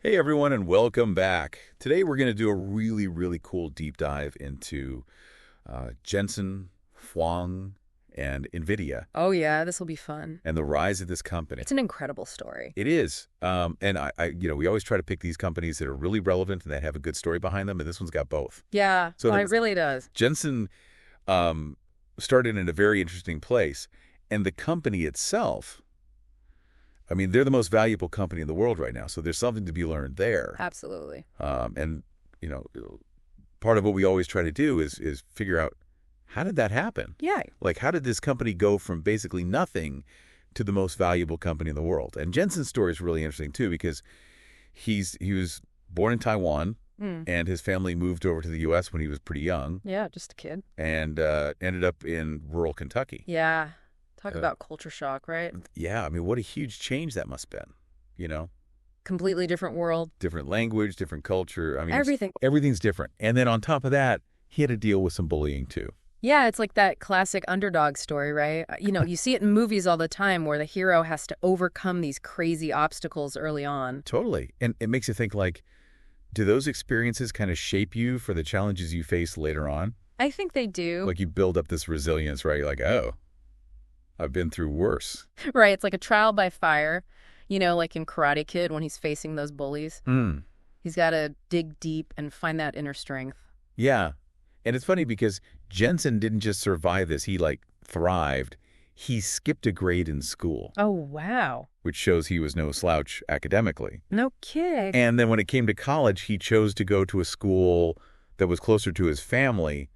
Hey everyone, and welcome back. Today we're going to do a really cool deep dive into Jensen Huang and Nvidia Oh yeah, this will be fun. and the rise of this company. It's an incredible story. It is, and we always try to pick these companies that are really relevant and that have a good story behind them, and this one's got both. Yeah, So well, it really does. Jensen started in a very interesting place, and the company itself. I mean, they're the most valuable company in the world right now, so there's something to be learned there. Absolutely. And, you know, part of what we always try to do is figure out, how did that happen? Yeah. Like, how did this company go from basically nothing to the most valuable company in the world? And Jensen's story is really interesting, too, because he was born in Taiwan, and his family moved over to the U.S. when he was pretty young. Yeah, just a kid. And ended up in rural Kentucky. Yeah. Talk about culture shock, right? Yeah, I mean, what a huge change that must have been, you know? Completely different world. Different language, different culture. I mean, Everything. Everything's different. And then on top of that, he had to deal with some bullying, too. Yeah, it's like that classic underdog story, right? You see it in movies all the time where the hero has to overcome these crazy obstacles early on. Totally. And it makes you think, like, do those experiences kind of shape you for the challenges you face later on? I think they do. Like, you build up this resilience, right? You're like, oh, I've been through worse. Right, it's like a trial by fire, like in Karate Kid when he's facing those bullies. He's got to dig deep and find that inner strength. Yeah. And it's funny because Jensen didn't just survive this. He, thrived. He skipped a grade in school. Oh, wow. Which shows he was no slouch academically. No kidding. And then when it came to college, he chose to go to a school that was closer to his family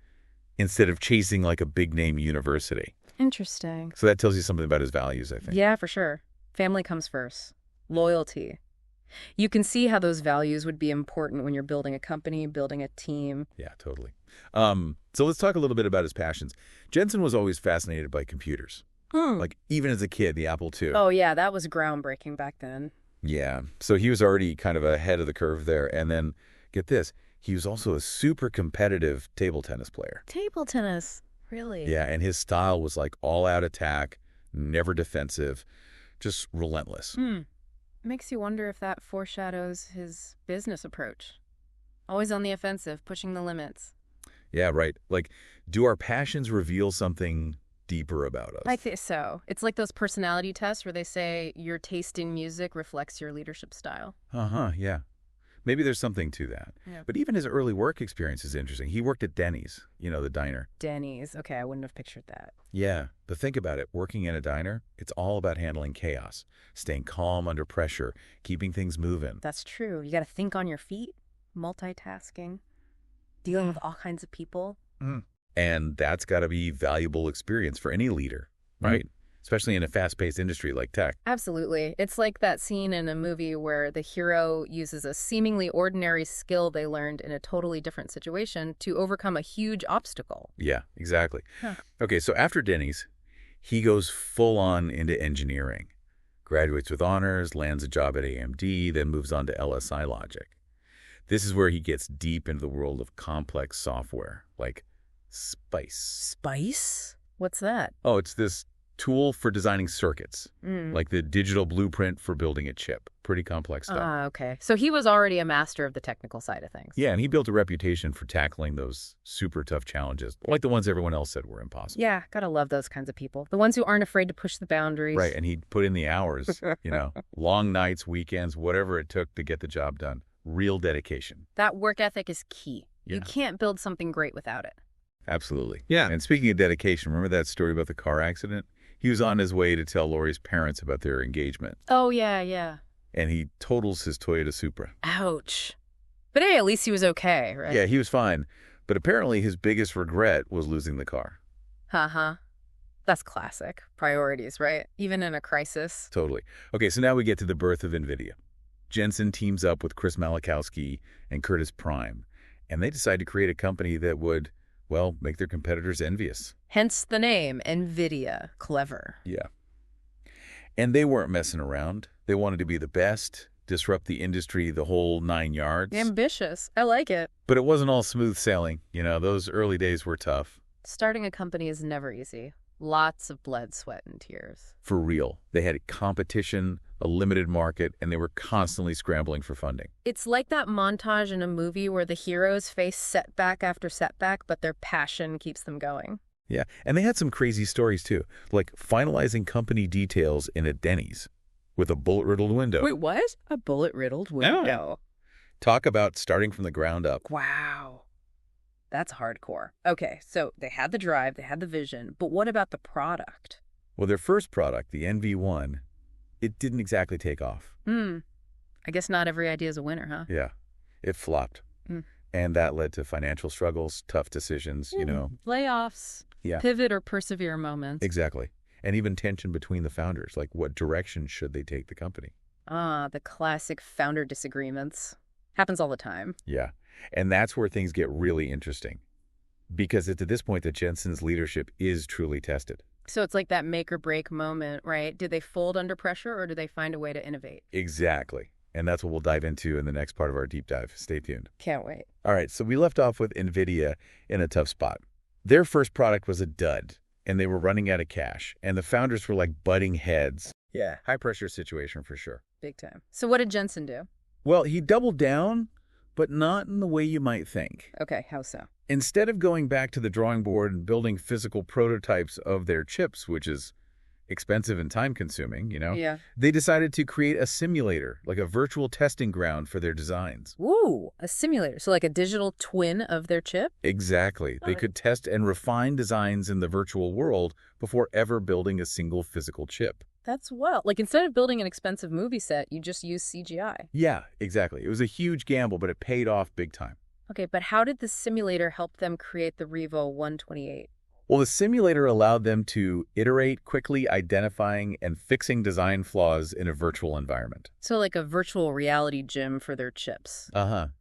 instead of chasing, a big-name university. Interesting. So that tells you something about his values, I think. Yeah, for sure. Family comes first. Loyalty. You can see how those values would be important when you're building a company, building a team. Yeah, totally. So let's talk a little bit about his passions. Jensen was always fascinated by computers. Even as a kid, the Apple II. Oh, yeah, that was groundbreaking back then. Yeah. So he was already kind of ahead of the curve there. And then, get this, he was also a super competitive table tennis player. Table tennis. Really? Yeah, and his style was all-out attack, never defensive, just relentless. Makes you wonder if that foreshadows his business approach. Always on the offensive, pushing the limits. Yeah, right. Do our passions reveal something deeper about us? I think so. It's like those personality tests where they say your taste in music reflects your leadership style. Yeah. Maybe there's something to that. Yeah. But even his early work experience is interesting. He worked at Denny's, the diner. Denny's. Okay, I wouldn't have pictured that. Yeah, but think about it. Working in a diner, it's all about handling chaos, staying calm under pressure, keeping things moving. That's true. You got to think on your feet, multitasking, dealing with all kinds of people. And that's got to be valuable experience for any leader, right? Especially in a fast-paced industry like tech. Absolutely. It's like that scene in a movie where the hero uses a seemingly ordinary skill they learned in a totally different situation to overcome a huge obstacle. Yeah, exactly. Huh. Okay, so after Denny's, he goes full-on into engineering. Graduates with honors, lands a job at AMD, then moves on to LSI Logic. This is where he gets deep into the world of complex software, like SPICE. SPICE? What's that? Oh, it's this tool for designing circuits, like the digital blueprint for building a chip. Pretty complex stuff. Okay. So he was already a master of the technical side of things. Yeah, and he built a reputation for tackling those super tough challenges, like the ones everyone else said were impossible. Yeah, gotta love those kinds of people. The ones who aren't afraid to push the boundaries. Right, and he'd put in the hours, long nights, weekends, whatever it took to get the job done. Real dedication. That work ethic is key. Yeah. You can't build something great without it. Absolutely. Yeah. And speaking of dedication, remember that story about the car accident? He was on his way to tell Lori's parents about their engagement. Oh, yeah. And he totals his Toyota Supra. Ouch. But hey, at least he was okay, right? Yeah, he was fine. But apparently his biggest regret was losing the car. That's classic. Priorities, right? Even in a crisis. Totally. Okay, so now we get to the birth of Nvidia. Jensen teams up with Chris Malachowski and Curtis Prime, and they decide to create a company that would, make their competitors envious. Hence the name, Nvidia. Clever. Yeah. And they weren't messing around. They wanted to be the best, disrupt the industry, the whole 9 yards. Ambitious. I like it. But it wasn't all smooth sailing. Those early days were tough. Starting a company is never easy. Lots of blood, sweat, and tears. For real. They had competition, a limited market, and they were constantly scrambling for funding. It's like that montage in a movie where the heroes face setback after setback, but their passion keeps them going. Yeah, and they had some crazy stories too, like finalizing company details in a Denny's with a bullet-riddled window. Wait, what? A bullet-riddled window. Talk about starting from the ground up. Wow. That's hardcore. Okay, so they had the drive, they had the vision, but what about the product? Well, their first product, the NV1, it didn't exactly take off. I guess not every idea is a winner, huh? Yeah, it flopped. And that led to financial struggles, tough decisions, Layoffs, pivot or persevere moments. Exactly. And even tension between the founders, like what direction should they take the company? The classic founder disagreements. Happens all the time. Yeah. And that's where things get really interesting. Because it's at this point that Jensen's leadership is truly tested. So it's like that make or break moment, right? Do they fold under pressure or do they find a way to innovate? Exactly. And that's what we'll dive into in the next part of our deep dive. Stay tuned. Can't wait. All right, so we left off with Nvidia in a tough spot. Their first product was a dud, and they were running out of cash. And the founders were like butting heads. Yeah, high-pressure situation for sure. Big time. So what did Jensen do? Well, he doubled down, but not in the way you might think. Okay, how so? Instead of going back to the drawing board and building physical prototypes of their chips, which is expensive and time-consuming, Yeah. they decided to create a simulator, like a virtual testing ground for their designs. Ooh, a simulator. So like a digital twin of their chip? Exactly. They could test and refine designs in the virtual world before ever building a single physical chip. That's well. Like instead of building an expensive movie set, you just use CGI. Yeah, exactly. It was a huge gamble, but it paid off big time. Okay, but how did the simulator help them create the Revo 128? Well, the simulator allowed them to iterate, quickly identifying and fixing design flaws in a virtual environment. So like a virtual reality gym for their chips.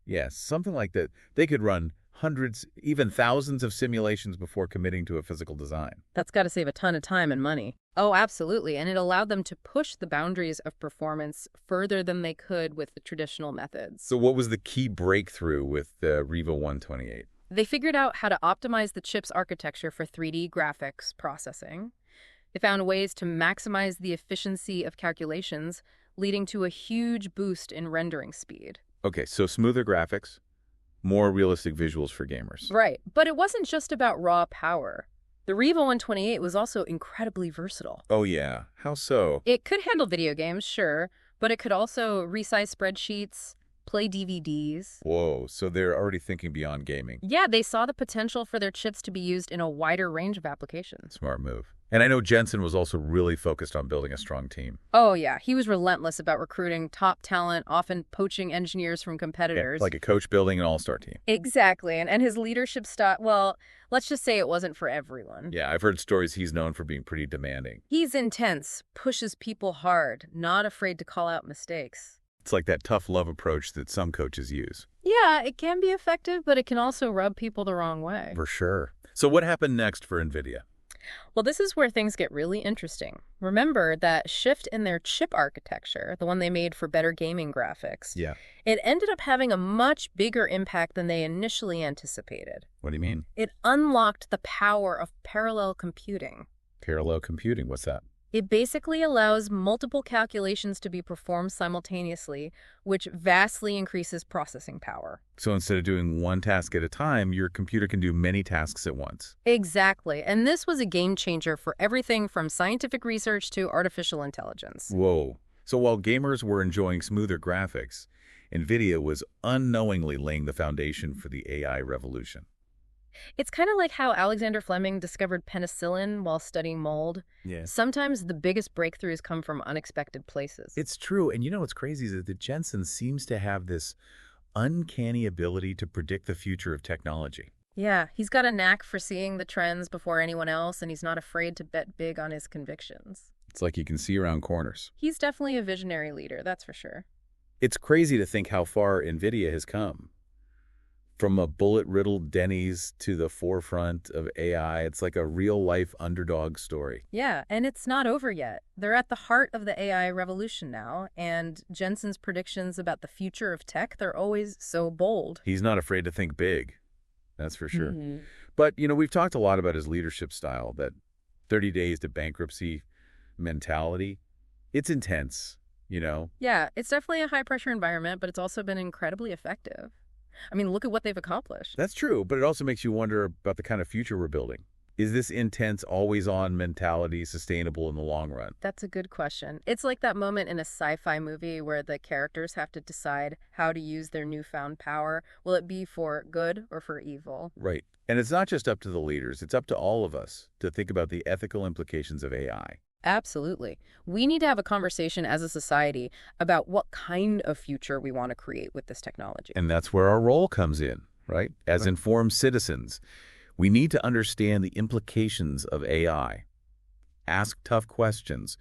Yes, something like that. They could run hundreds, even thousands of simulations before committing to a physical design. That's got to save a ton of time and money. Oh, absolutely. And it allowed them to push the boundaries of performance further than they could with the traditional methods. So what was the key breakthrough with the Revo 128? They figured out how to optimize the chip's architecture for 3D graphics processing. They found ways to maximize the efficiency of calculations, leading to a huge boost in rendering speed. Okay, so smoother graphics, more realistic visuals for gamers. Right, but it wasn't just about raw power. The Revo 128 was also incredibly versatile. Oh yeah, how so? It could handle video games, sure, but it could also resize spreadsheets, play DVDs. Whoa, so they're already thinking beyond gaming. Yeah, they saw the potential for their chips to be used in a wider range of applications. Smart move. And I know Jensen was also really focused on building a strong team. Oh, yeah. He was relentless about recruiting top talent, often poaching engineers from competitors. Yeah, like a coach building an all-star team. Exactly. And his leadership style, well, let's just say it wasn't for everyone. Yeah, I've heard stories he's known for being pretty demanding. He's intense, pushes people hard, not afraid to call out mistakes. It's like that tough love approach that some coaches use. Yeah, it can be effective, but it can also rub people the wrong way. For sure. So what happened next for Nvidia? Well, this is where things get really interesting. Remember that shift in their chip architecture, the one they made for better gaming graphics. Yeah. It ended up having a much bigger impact than they initially anticipated. What do you mean? It unlocked the power of parallel computing. Parallel computing, what's that? It basically allows multiple calculations to be performed simultaneously, which vastly increases processing power. So instead of doing one task at a time, your computer can do many tasks at once. Exactly. And this was a game changer for everything from scientific research to artificial intelligence. Whoa. So while gamers were enjoying smoother graphics, Nvidia was unknowingly laying the foundation for the AI revolution. It's kind of like how Alexander Fleming discovered penicillin while studying mold. Yeah. Sometimes the biggest breakthroughs come from unexpected places. It's true. And you know what's crazy is that Jensen seems to have this uncanny ability to predict the future of technology. Yeah, he's got a knack for seeing the trends before anyone else, and he's not afraid to bet big on his convictions. It's like he can see around corners. He's definitely a visionary leader, that's for sure. It's crazy to think how far Nvidia has come. From a bullet-riddled Denny's to the forefront of AI, it's like a real-life underdog story. Yeah, and it's not over yet. They're at the heart of the AI revolution now, and Jensen's predictions about the future of tech, they're always so bold. He's not afraid to think big, that's for sure. Mm-hmm. But, we've talked a lot about his leadership style, that 30 days to bankruptcy mentality. It's intense, you know? Yeah, it's definitely a high-pressure environment, but it's also been incredibly effective. I mean, look at what they've accomplished. That's true, but it also makes you wonder about the kind of future we're building. Is this intense, always-on mentality sustainable in the long run? That's a good question. It's like that moment in a sci-fi movie where the characters have to decide how to use their newfound power. Will it be for good or for evil? Right. And it's not just up to the leaders, it's up to all of us to think about the ethical implications of AI. Absolutely. We need to have a conversation as a society about what kind of future we want to create with this technology. And that's where our role comes in, right? As Right. informed citizens, we need to understand the implications of AI, ask tough questions,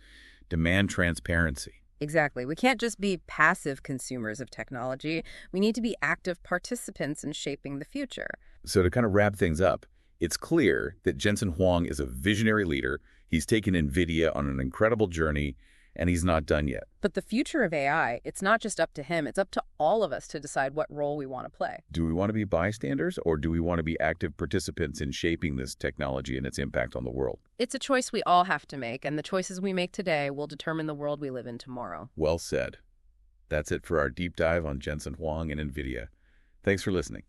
demand transparency. Exactly. We can't just be passive consumers of technology. We need to be active participants in shaping the future. So to kind of wrap things up, it's clear that Jensen Huang is a visionary leader. He's taken Nvidia on an incredible journey, and he's not done yet. But the future of AI, it's not just up to him, it's up to all of us to decide what role we want to play. Do we want to be bystanders, or do we want to be active participants in shaping this technology and its impact on the world? It's a choice we all have to make, and the choices we make today will determine the world we live in tomorrow. Well said. That's it for our deep dive on Jensen Huang and Nvidia. Thanks for listening.